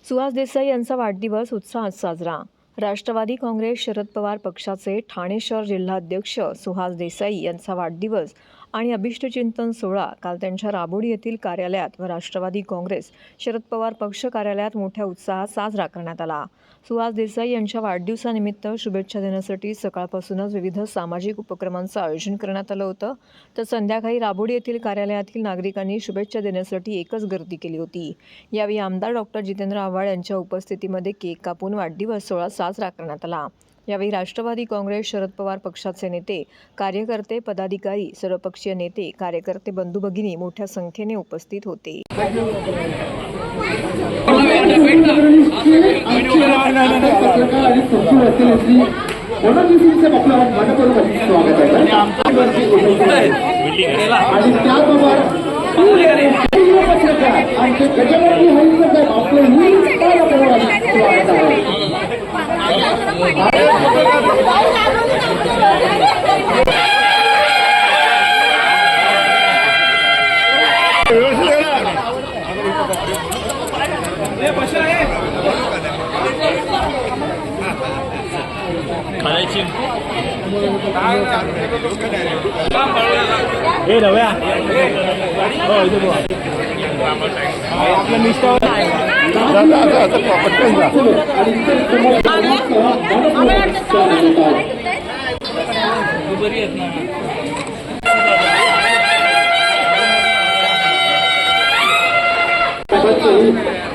सुहास देसाई यांचा वाढदिवस उत्साहात साजरा। राष्ट्रवादी काँग्रेस शरद पवार पक्षाचे ठाणे शहर जिल्हाध्यक्ष सुहास देसाई यांचा वाढदिवस आणि अभिष्टचिंतन सोहळा काल त्यांच्या राबोडी येथील कार्यालयात व राष्ट्रवादी काँग्रेस शरद पवार पक्ष कार्यालयात मोठ्या उत्साहात साजरा करण्यात आला। सुहास देसाई यांच्या वाढदिवसानिमित्त शुभेच्छा देण्यासाठी सकाळपासूनच विविध सामाजिक उपक्रमांचं आयोजन करण्यात आलं होतं, तर संध्याकाळी राबोडी येथील कार्यालयातील नागरिकांनी शुभेच्छा देण्यासाठी एकच गर्दी केली होती। यावेळी आमदार डॉक्टर जितेंद्र आव्हाड यांच्या उपस्थितीमध्ये केक कापून वाढदिवस सोहळा साजरा करण्यात आला। यावेळी राष्ट्रवादी काँग्रेस शरद पवार पक्षाचे नेते, कार्यकर्ते, पदाधिकारी, सर्वपक्षीय नेते, कार्यकर्ते, बंधू भगिनी मोठ्या संख्येने उपस्थित होते।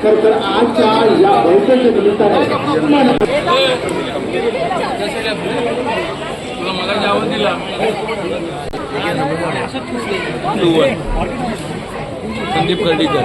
तर आजच्या या बैठकीच्या निमित्ताने संदीप कर्डीकर।